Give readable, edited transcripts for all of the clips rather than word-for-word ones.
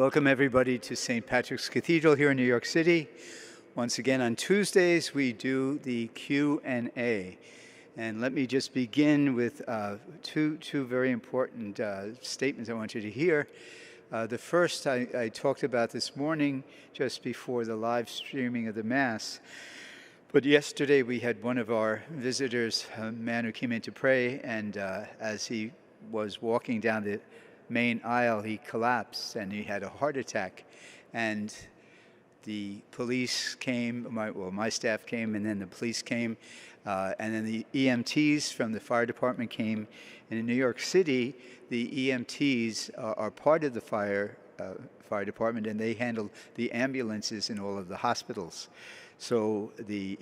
Welcome everybody to St. Patrick's Cathedral here in New York City. Once again, on Tuesdays we do the Q&A. And let me just begin with two very important statements I want you to hear. The first I talked about this morning just before the live streaming of the Mass. But yesterday we had one of our visitors, a man who came in to pray, and as he was walking down the main aisle, he collapsed and he had a heart attack. And the police came, my staff came, and then the police came, and then the EMTs from the fire department came. And in New York City, the EMTs are part of the fire department, and they handle the ambulances in all of the hospitals. So the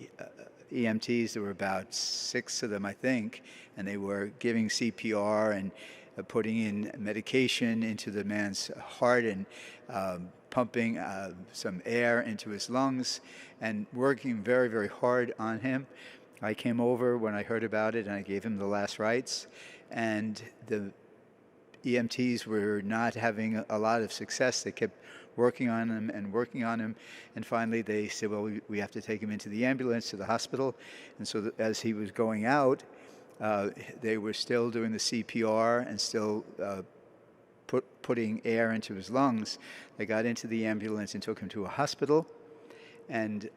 EMTs, there were about 6 of them, I think, and they were giving CPR and putting in medication into the man's heart and pumping some air into his lungs and working very, very hard on him. I came over when I heard about it and I gave him the last rites, and the EMTs were not having a lot of success. They kept working on him and working on him, and finally they said, well, we have to take him into the ambulance to the hospital. And so as he was going out, they were still doing the CPR and still putting air into his lungs. They got into the ambulance and took him to a hospital. And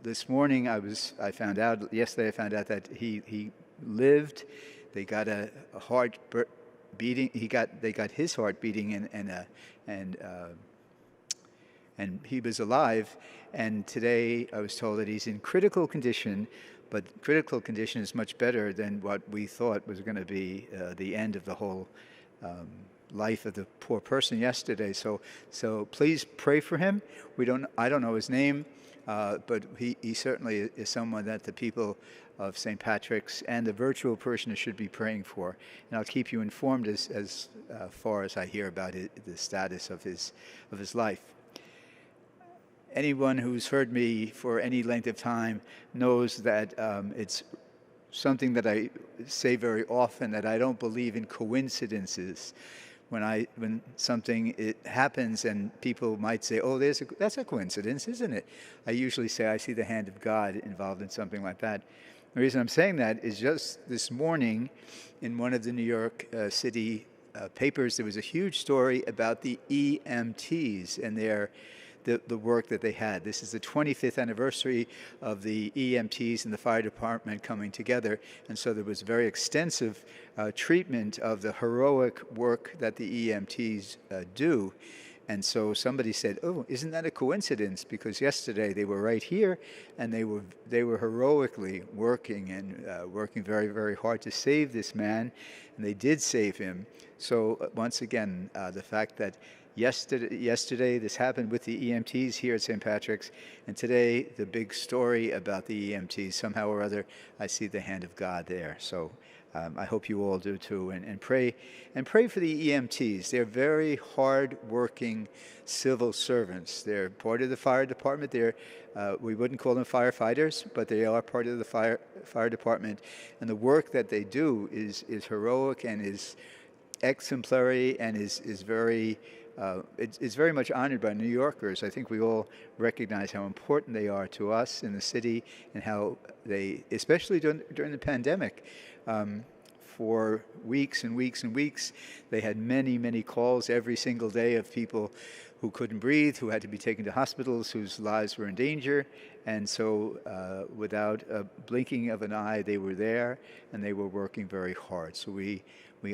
this morning yesterday I found out that he lived. They got a heart beating. They got his heart beating, and he was alive. And today I was told that he's in critical condition, but critical condition is much better than what we thought was going to be the end of the whole life of the poor person yesterday. So please pray for him. I don't know his name, but he certainly is someone that the people of St. Patrick's and the virtual parishioners should be praying for. And I'll keep you informed as far as I hear about the status of his life. Anyone who's heard me for any length of time knows that it's something that I say very often, that I don't believe in coincidences. When something happens and people might say, oh, that's a coincidence, isn't it? I usually say I see the hand of God involved in something like that. The reason I'm saying that is just this morning in one of the New York City papers, there was a huge story about the EMTs and the work that they had. This is the 25th anniversary of the EMTs and the fire department coming together, and so there was very extensive treatment of the heroic work that the EMTs do. And so somebody said, oh, isn't that a coincidence? Because yesterday they were right here, and they were heroically working and working very, very hard to save this man, and they did save him. So once again, the fact that yesterday this happened with the EMTs here at St. Patrick's, and today the big story about the EMTs, somehow or other I see the hand of God there. So I hope you all do too, and pray for the EMTs. They're very hard-working civil servants. They're part of the fire department. We wouldn't call them firefighters, but they are part of the fire department, and the work that they do is heroic and is exemplary and is very it's very much honored by New Yorkers. I think we all recognize how important they are to us in the city, and how they, especially during the pandemic, for weeks and weeks and weeks, they had many, many calls every single day of people who couldn't breathe, who had to be taken to hospitals, whose lives were in danger. And so without a blinking of an eye, they were there, and they were working very hard. So we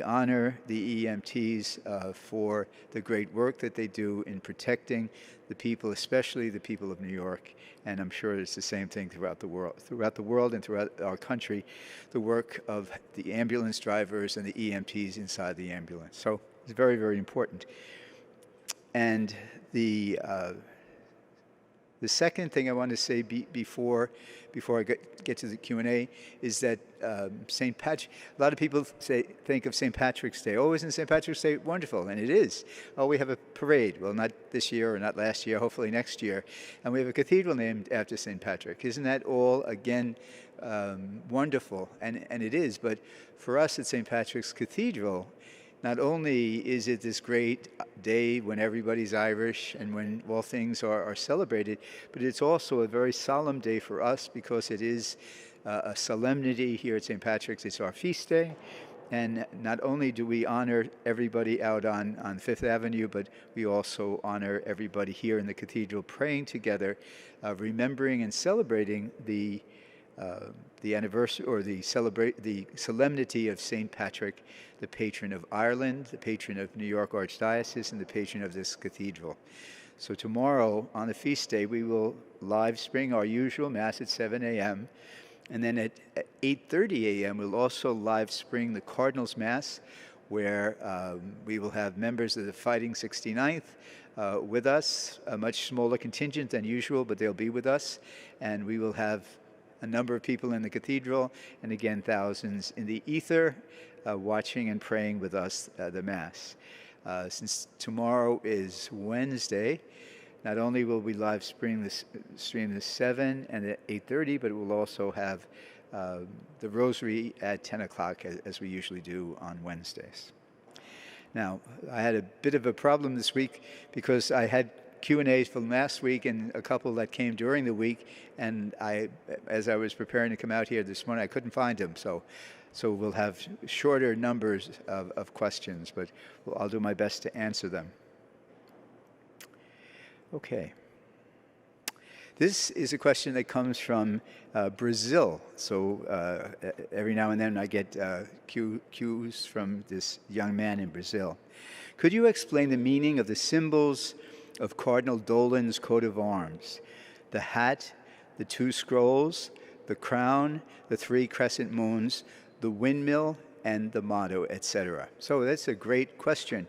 honor the EMTs for the great work that they do in protecting the people, especially the people of New York. And I'm sure it's the same thing throughout the world and throughout our country, the work of the ambulance drivers and the EMTs inside the ambulance. So it's very, very important. And the second thing I want to say before I get to the Q&A is that St. Patrick, a lot of people think of St. Patrick's Day. Oh, isn't St. Patrick's Day wonderful? And it is. Oh, we have a parade. Well, not this year or not last year, hopefully next year. And we have a cathedral named after St. Patrick. Isn't that all, again, wonderful? And it is. But for us at St. Patrick's Cathedral, not only is it this great day when everybody's Irish and when all things are celebrated, but it's also a very solemn day for us because it is a solemnity here at St. Patrick's. It's our feast day. And not only do we honor everybody out on Fifth Avenue, but we also honor everybody here in the cathedral praying together, remembering and celebrating the anniversary or the solemnity of St. Patrick, the patron of Ireland, the patron of New York Archdiocese, and the patron of this cathedral. So tomorrow, on the feast day, we will live spring our usual Mass at 7 a.m., and then at 8:30 a.m., we'll also live spring the Cardinal's Mass, where we will have members of the Fighting 69th with us, a much smaller contingent than usual, but they'll be with us, and we will have a number of people in the cathedral, and again, thousands in the ether, watching and praying with us the Mass. Since tomorrow is Wednesday, not only will we live stream this 7 and at 8:30, but we'll also have the Rosary at 10 o'clock, as we usually do on Wednesdays. Now, I had a bit of a problem this week because I had Q&As from last week and a couple that came during the week, and as I was preparing to come out here this morning, I couldn't find them. So we'll have shorter numbers of questions, but I'll do my best to answer them. Okay. This is a question that comes from Brazil. So every now and then I get cues from this young man in Brazil. Could you explain the meaning of the symbols of Cardinal Dolans' coat of arms? The hat, the 2 scrolls, the crown, the 3 crescent moons, the windmill, and the motto, etc. So that's a great question.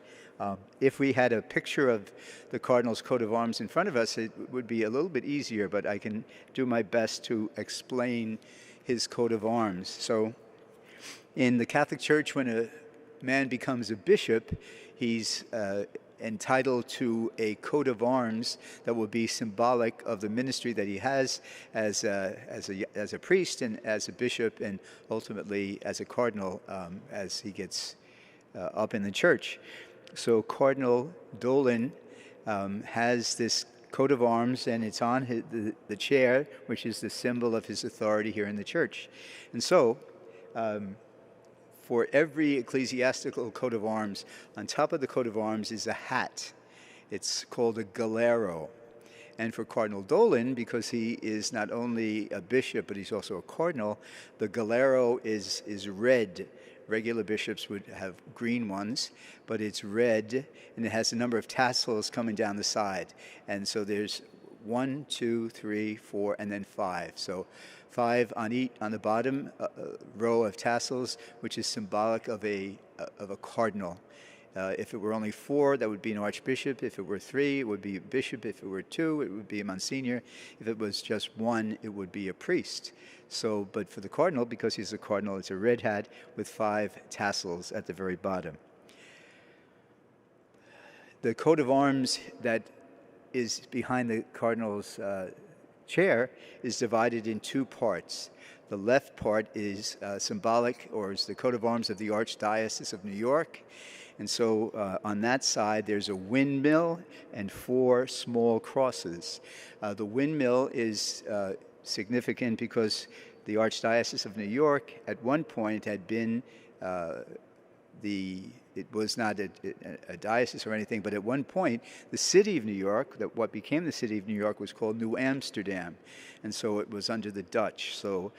If we had a picture of the Cardinal's coat of arms in front of us, it would be a little bit easier, but I can do my best to explain his coat of arms. So in the Catholic Church, when a man becomes a bishop, he's entitled to a coat of arms that will be symbolic of the ministry that he has as a priest and as a bishop and ultimately as a cardinal as he gets up in the church. So Cardinal Dolan has this coat of arms, and it's on the chair, which is the symbol of his authority here in the church. And so for every ecclesiastical coat of arms, on top of the coat of arms is a hat. It's called a galero. And for Cardinal Dolan, because he is not only a bishop, but he's also a cardinal, the galero is red. Regular bishops would have green ones, but it's red, and it has a number of tassels coming down the side. And so there's 1, 2, 3, 4, and then 5. So 5 on the bottom row of tassels, which is symbolic of a cardinal. If it were only 4, that would be an archbishop. If it were 3, it would be a bishop. If it were 2, it would be a Monsignor. If it was just 1, it would be a priest. So, but for the cardinal, because he's a cardinal, it's a red hat with 5 tassels at the very bottom. The coat of arms that is behind the cardinal's chair is divided in 2 parts. The left part is symbolic, or is the coat of arms of the Archdiocese of New York. And so on that side, there's a windmill and 4 small crosses. The windmill is significant because the Archdiocese of New York at one point had been it was not a diocese or anything, but at one point the city of New York, that what became the city of New York, was called New Amsterdam, and so it was under the Dutch. So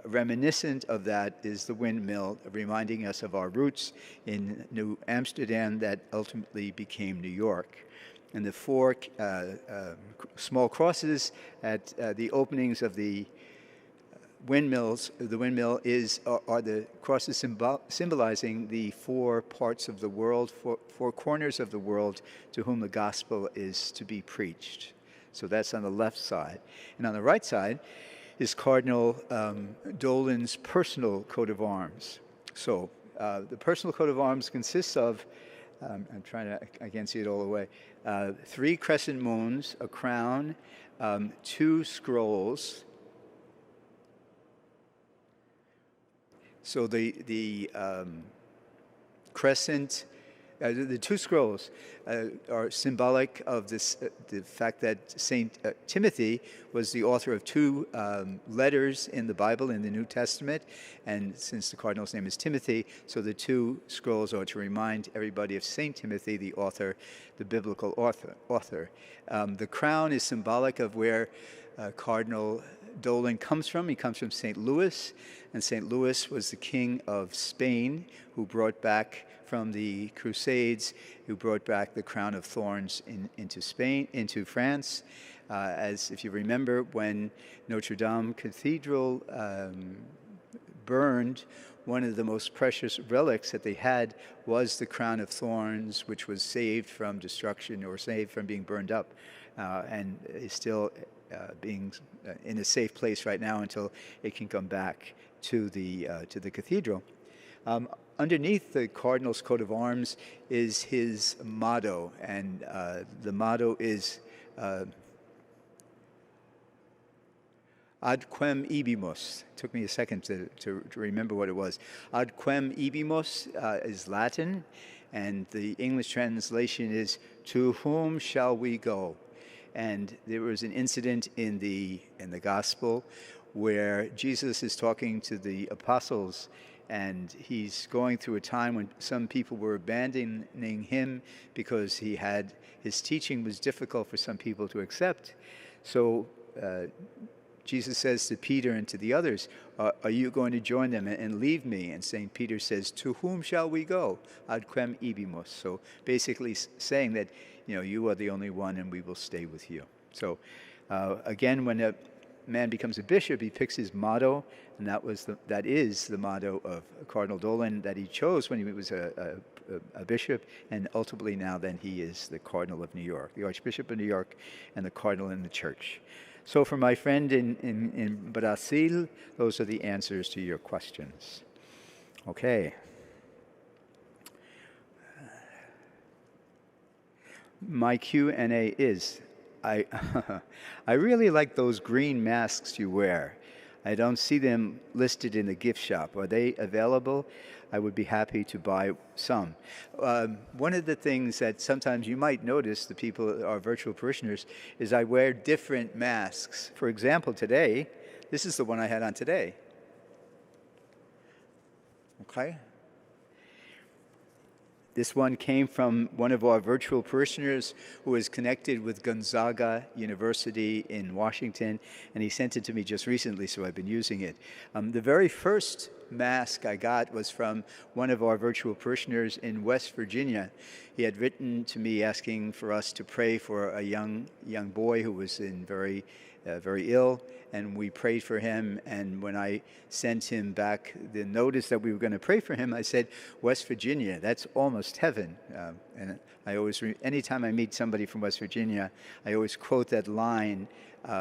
reminiscent of that is the windmill, reminding us of our roots in New Amsterdam that ultimately became New York. And the 4 small crosses at the openings of the windmills, the windmill are the crosses symbolizing the 4 parts of the world, 4 corners of the world to whom the gospel is to be preached. So that's on the left side. And on the right side is Cardinal Dolan's personal coat of arms. So the personal coat of arms consists of, I can't see it all the way, 3 crescent moons, a crown, 2 scrolls. So the crescent. The two scrolls are symbolic of this, the fact that Saint Timothy was the author of two letters in the Bible, in the New Testament, and since the cardinal's name is Timothy, so the two scrolls are to remind everybody of Saint Timothy, the author, the biblical author. The crown is symbolic of where Cardinal Dolan comes from. He comes from St. Louis, and St. Louis was the king of Spain who brought back from the Crusades, who brought back the crown of thorns into France. As if you remember, when Notre Dame Cathedral burned, one of the most precious relics that they had was the crown of thorns, which was saved from destruction or saved from being burned up, and is still being in a safe place right now until it can come back to the cathedral. Underneath the cardinal's coat of arms is his motto, and the motto is Ad quem ibimus. It took me a second to remember what it was. Ad quem ibimus is Latin, and the English translation is, to whom shall we go? And there was an incident in the gospel where Jesus is talking to the apostles, and he's going through a time when some people were abandoning him because his teaching was difficult for some people to accept. So Jesus says to Peter and to the others, are you going to join them and leave me? And St. Peter says, to whom shall we go? Ad quem ibimus. So basically saying that, you are the only one and we will stay with you. So again, when a man becomes a bishop, he picks his motto, and that is the motto of Cardinal Dolan that he chose when he was a bishop, and ultimately now then he is the Cardinal of New York, the Archbishop of New York, and the Cardinal in the Church. So for my friend in Brazil, those are the answers to your questions. Okay. My Q&A is, I really like those green masks you wear. I don't see them listed in the gift shop. Are they available? I would be happy to buy some. One of the things that sometimes you might notice, the people, our virtual parishioners, is I wear different masks. For example, today, this is the one I had on today. Okay? This one came from one of our virtual parishioners who is connected with Gonzaga University in Washington, and he sent it to me just recently, so I've been using it. The very first mask I got was from one of our virtual parishioners in West Virginia. He had written to me asking for us to pray for a young boy who was very ill, and we prayed for him. And when I sent him back the notice that we were going to pray for him, I said, West Virginia, that's almost heaven. And I always, anytime I meet somebody from West Virginia, I always quote that line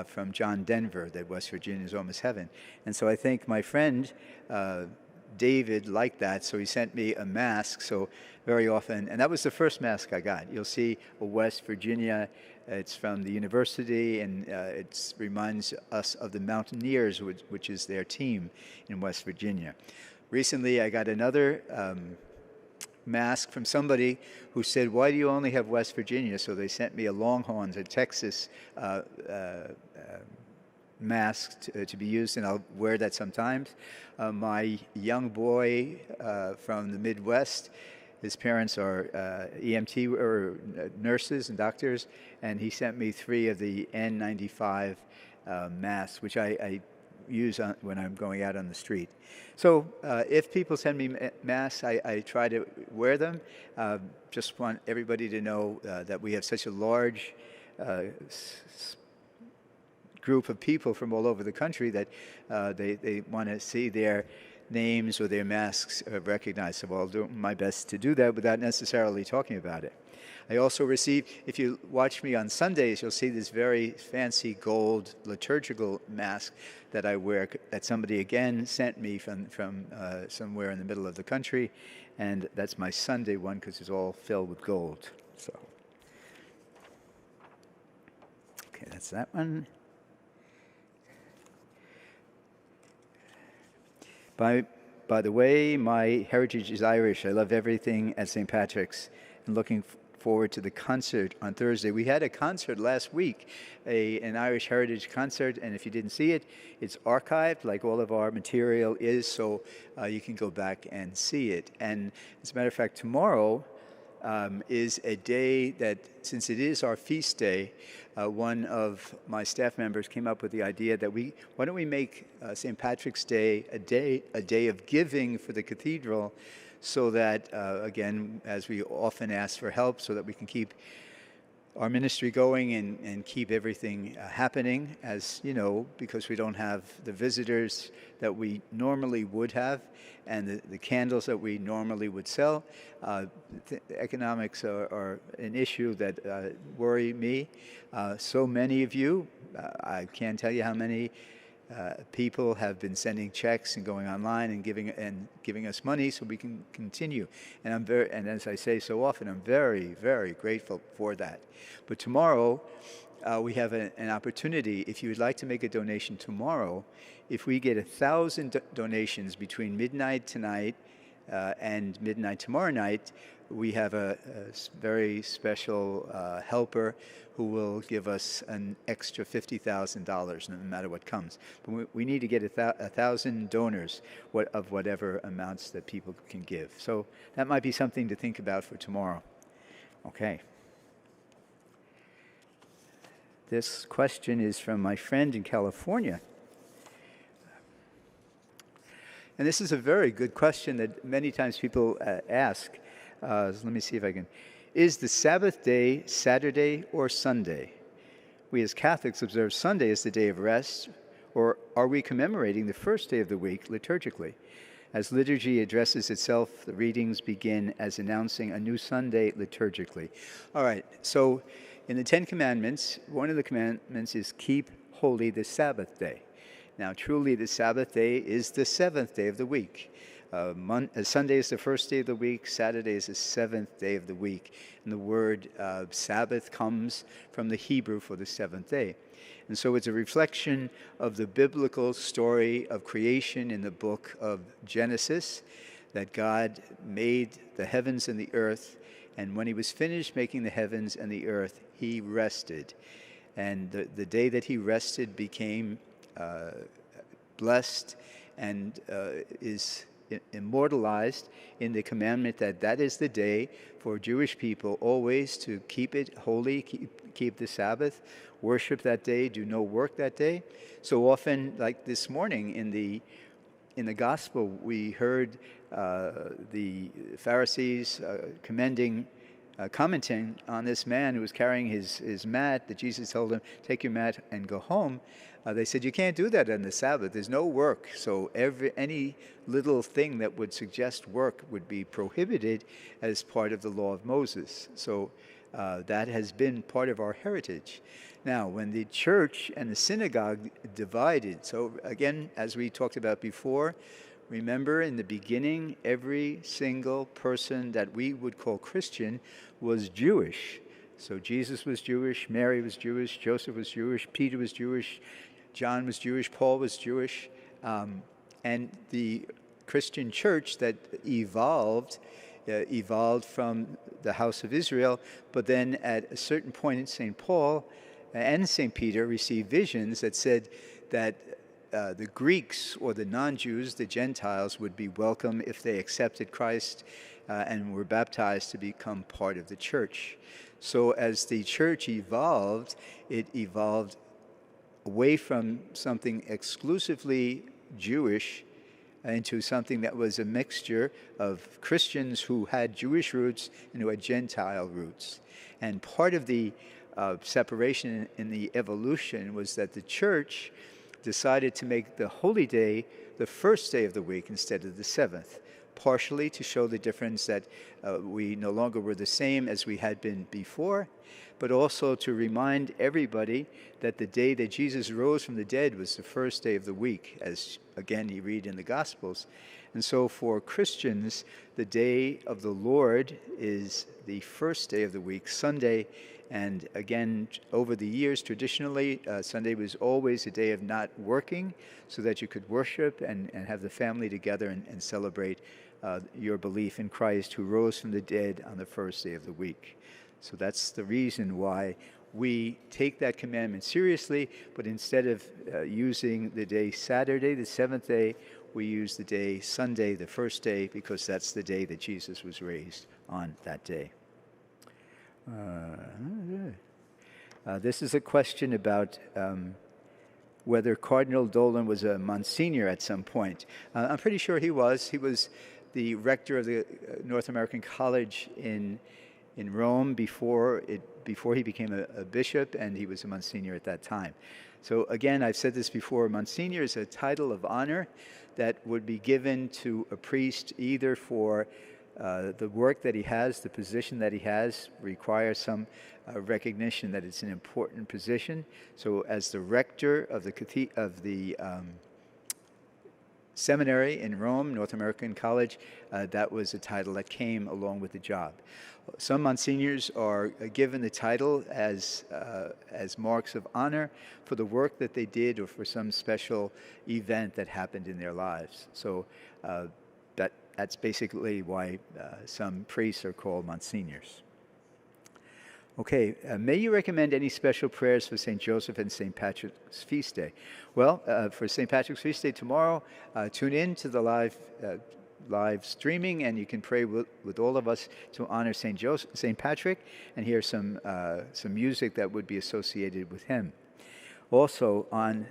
from John Denver, that West Virginia is almost heaven. And so I think my friend David liked that, so he sent me a mask. So very often, and that was the first mask I got. You'll see a West Virginia. It's from the university, and it reminds us of the Mountaineers, which is their team in West Virginia. Recently, I got another mask from somebody who said, why do you only have West Virginia? So they sent me a Longhorns, a Texas mask to be used, and I'll wear that sometimes. My young boy from the Midwest, his parents are EMT or nurses and doctors, and he sent me 3 of the N95 masks, which I use when I'm going out on the street. So if people send me masks, I try to wear them. Just want everybody to know that we have such a large group of people from all over the country that they want to see their names or their masks recognized. So I'll do my best to do that without necessarily talking about it. I also receive, if you watch me on Sundays, you'll see this very fancy gold liturgical mask that I wear, that somebody again sent me from somewhere in the middle of the country, and that's my Sunday one because it's all filled with gold. So, okay, that's that one. By the way, my heritage is Irish. I love everything at St. Patrick's and looking forward to the concert on Thursday. We had a concert last week, an Irish Heritage concert, and if you didn't see it, it's archived like all of our material is, so you can go back and see it. And as a matter of fact, tomorrow is a day that, since it is our feast day, one of my staff members came up with the idea that why don't we make St. Patrick's Day a day of giving for the cathedral, so that, again, as we often ask for help, so that we can keep our ministry going and keep everything happening, as you know, because we don't have the visitors that we normally would have and the candles that we normally would sell. The economics are an issue that worry me. So many of you, I can't tell you how many people have been sending checks and going online and giving us money so we can continue. And as I say so often, I'm very, very grateful for that. But tomorrow, we have an opportunity. If you would like to make a donation tomorrow, if we get 1,000 donations between midnight tonight and midnight tomorrow night, we have a very special helper who will give us an extra $50,000, no matter what comes. But we need to get 1,000 donors of whatever amounts that people can give. So that might be something to think about for tomorrow. Okay. This question is from my friend in California. And this is a very good question that many times people ask. Let me see if I can. Is the Sabbath day Saturday or Sunday? We as Catholics observe Sunday as the day of rest, or are we commemorating the first day of the week liturgically? As liturgy addresses itself, the readings begin as announcing a new Sunday liturgically. All right, so in the Ten Commandments, one of the commandments is keep holy the Sabbath day. Now, truly, the Sabbath day is the seventh day of the week. Sunday is the first day of the week. Saturday is the seventh day of the week. And the word Sabbath comes from the Hebrew for the seventh day. And so it's a reflection of the biblical story of creation in the book of Genesis, that God made the heavens and the earth. And when he was finished making the heavens and the earth, he rested. And the day that he rested became blessed and is immortalized in the commandment that is the day for Jewish people always to keep it holy, keep the Sabbath, worship that day, do no work that day. So often, like this morning in the gospel, we heard the Pharisees commenting on this man who was carrying his mat, that Jesus told him, take your mat and go home. They said, you can't do that on the Sabbath. There's no work. So any little thing that would suggest work would be prohibited as part of the law of Moses. So that has been part of our heritage. Now, when the church and the synagogue divided, so again, as we talked about before, remember in the beginning, every single person that we would call Christian was Jewish. So Jesus was Jewish, Mary was Jewish, Joseph was Jewish, Peter was Jewish, John was Jewish, Paul was Jewish, and the Christian church that evolved from the house of Israel, but then at a certain point, St. Paul and St. Peter received visions that said that the Greeks or the non-Jews, the Gentiles, would be welcome if they accepted Christ and were baptized to become part of the church. So as the church evolved, it evolved away from something exclusively Jewish into something that was a mixture of Christians who had Jewish roots and who had Gentile roots. And part of the separation in the evolution was that the church decided to make the holy day the first day of the week instead of the seventh, partially to show the difference that we no longer were the same as we had been before, but also to remind everybody that the day that Jesus rose from the dead was the first day of the week, as again you read in the Gospels. And so for Christians, the day of the Lord is the first day of the week, Sunday. And again, over the years, traditionally, Sunday was always a day of not working so that you could worship and have the family together and celebrate your belief in Christ who rose from the dead on the first day of the week. So that's the reason why we take that commandment seriously, but instead of using the day Saturday, the seventh day, we use the day Sunday, the first day, because that's the day that Jesus was raised on that day. This is a question about whether Cardinal Dolan was a Monsignor at some point. I'm pretty sure he was. He was the rector of the North American College in Rome before he became a bishop, and he was a Monsignor at that time. So again, I've said this before, Monsignor is a title of honor that would be given to a priest either for the work that he has, the position that he has requires some recognition that it's an important position. So as the rector of the seminary in Rome, North American College, that was a title that came along with the job. Some monsignors are given the title as marks of honor for the work that they did or for some special event that happened in their lives. So that's basically why some priests are called monsignors. Okay, may you recommend any special prayers for St. Joseph and St. Patrick's feast day? Well, for St. Patrick's feast day tomorrow, tune in to the live streaming, and you can pray with all of us to honor St. Patrick, and hear some music that would be associated with him. Also, on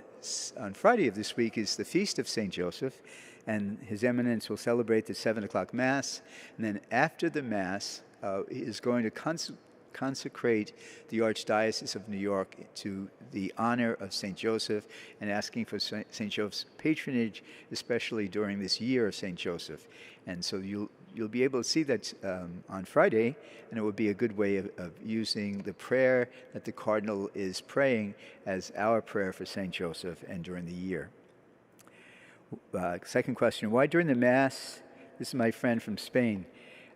Friday of this week is the feast of St. Joseph, and His Eminence will celebrate the 7 o'clock Mass, and then after the Mass, he is going to consecrate the Archdiocese of New York to the honor of St. Joseph and asking for St. Joseph's patronage, especially during this year of St. Joseph. And so you'll be able to see that on Friday, and it would be a good way of using the prayer that the Cardinal is praying as our prayer for St. Joseph and during the year. Second question, why during the Mass, this is my friend from Spain,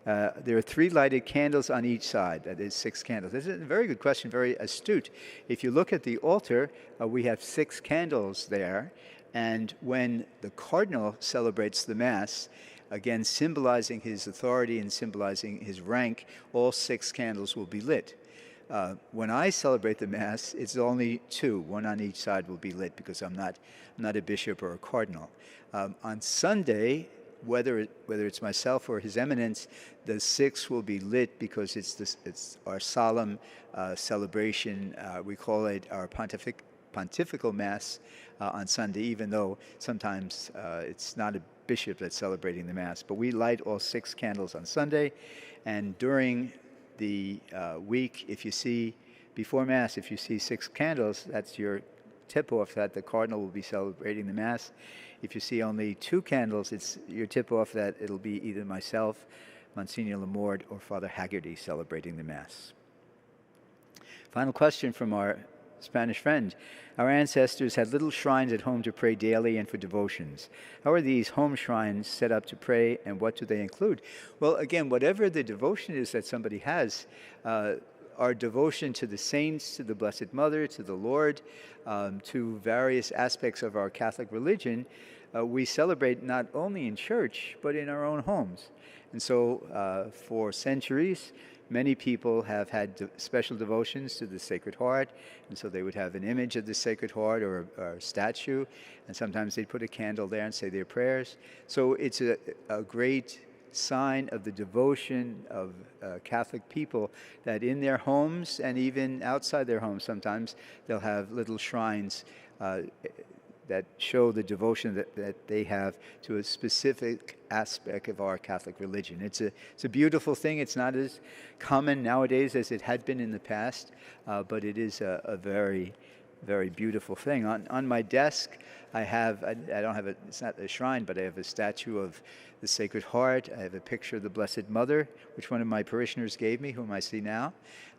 there are 3 lighted candles on each side. That is 6 candles. This is a very good question, very astute. If you look at the altar, we have 6 candles there. And when the Cardinal celebrates the Mass, again symbolizing his authority and symbolizing his rank, all 6 candles will be lit. When I celebrate the Mass, it's only 2. 1 on each side will be lit because I'm not a bishop or a cardinal. On Sunday, whether it's myself or His Eminence, the 6 will be lit because it's our solemn celebration. We call it our pontifical Mass on Sunday, even though sometimes it's not a bishop that's celebrating the Mass. But we light all 6 candles on Sunday, and during the week, if you see, before Mass, if you see 6 candles, that's your tip-off that the Cardinal will be celebrating the Mass. If you see only 2 candles, it's your tip-off that it'll be either myself, Monsignor Lamorde, or Father Haggerty celebrating the Mass. Final question from our Spanish friend. Our ancestors had little shrines at home to pray daily and for devotions. How are these home shrines set up to pray, and what do they include? Well, again, whatever the devotion is that somebody has, our devotion to the saints, to the Blessed Mother, to the Lord, to various aspects of our Catholic religion, we celebrate not only in church, but in our own homes. And so for centuries, many people have had special devotions to the Sacred Heart, and so they would have an image of the Sacred Heart or a statue, and sometimes they'd put a candle there and say their prayers. So it's a great sign of the devotion of Catholic people that in their homes and even outside their homes sometimes they'll have little shrines that show the devotion that they have to a specific aspect of our Catholic religion. It's a beautiful thing. It's not as common nowadays as it had been in the past, but it is a very, very beautiful thing. On my desk, I don't have it's not a shrine, but I have a statue of the Sacred Heart. I have a picture of the Blessed Mother, which one of my parishioners gave me, whom I see now.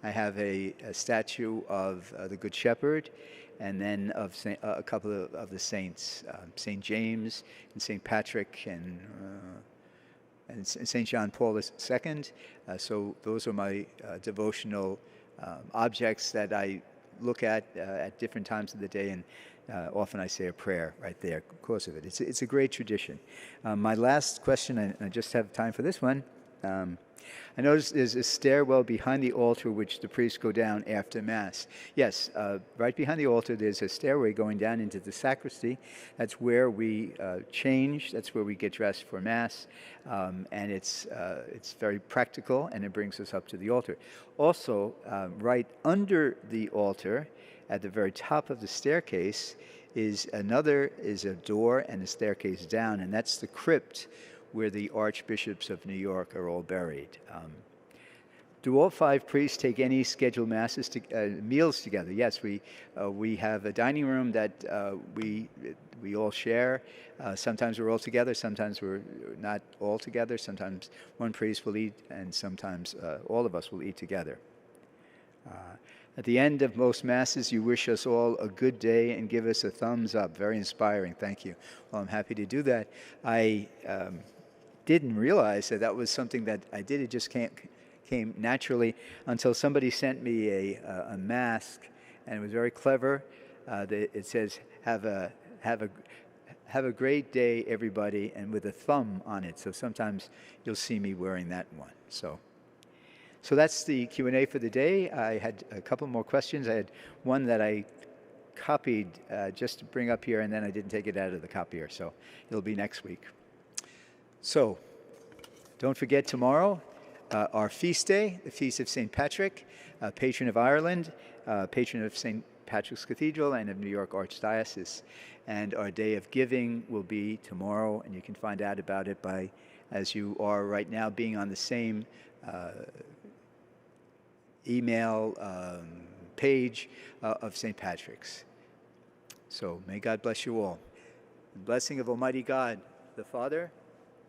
I have a statue of the Good Shepherd, and then of a couple of the saints, St. James and St. Patrick and St. John Paul II. So those are my devotional objects that I look at different times of the day, and often I say a prayer right there because of it. It's a great tradition. My last question, and I just have time for this one. I noticed there's a stairwell behind the altar which the priests go down after Mass. Yes, right behind the altar there's a stairway going down into the sacristy. That's where we change, that's where we get dressed for Mass, and it's very practical, and it brings us up to the altar. Also, right under the altar, at the very top of the staircase, is a door and a staircase down, and that's the crypt where the archbishops of New York are all buried. Do all 5 priests take any scheduled masses, meals together? Yes, we have a dining room that we all share. Sometimes we're all together, sometimes we're not all together. Sometimes one priest will eat, and sometimes all of us will eat together. At the end of most Masses, you wish us all a good day and give us a thumbs up. Very inspiring. Thank you. Well, I'm happy to do that. I didn't realize that was something that I did. It just came naturally until somebody sent me a mask, and it was very clever. It says, have a great day, everybody, and with a thumb on it. So sometimes you'll see me wearing that one. So that's the Q&A for the day. I had a couple more questions. I had one that I copied just to bring up here, and then I didn't take it out of the copier, so it'll be next week. So don't forget tomorrow, our feast day, the Feast of St. Patrick, patron of Ireland, patron of St. Patrick's Cathedral and of New York Archdiocese. And our day of giving will be tomorrow, and you can find out about it by, as you are right now, being on the same email page of St. Patrick's. So may God bless you all. The blessing of Almighty God, the Father,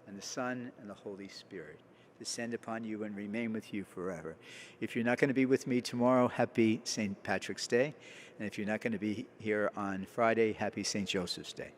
and the Son, and the Holy Spirit descend upon you and remain with you forever. If you're not going to be with me tomorrow, happy St. Patrick's Day. And if you're not going to be here on Friday, happy St. Joseph's Day.